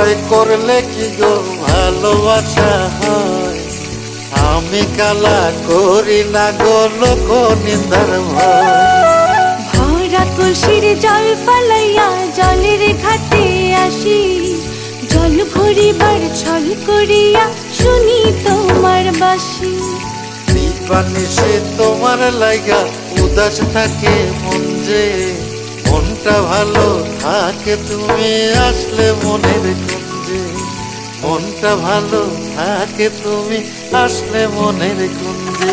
ভয় করলে কি গো ভালোবাসা হয়? আমি কালা করি না গো লোক নিন্দার ভয়। ভরা কলসির জল ফালাইয়া জলের ঘাটে আসি, জল ভরিবার ছল করিয়া শুনি তোমার বাঁশি। নিবানিসে তোমার লাগা উদাস থাকে মন যে, মনটা ভালো থাকে তুমি আসলে মনের কুঞ্জে। মনটা ভালো থাকে তুমি আসলে মনের কুঞ্জে।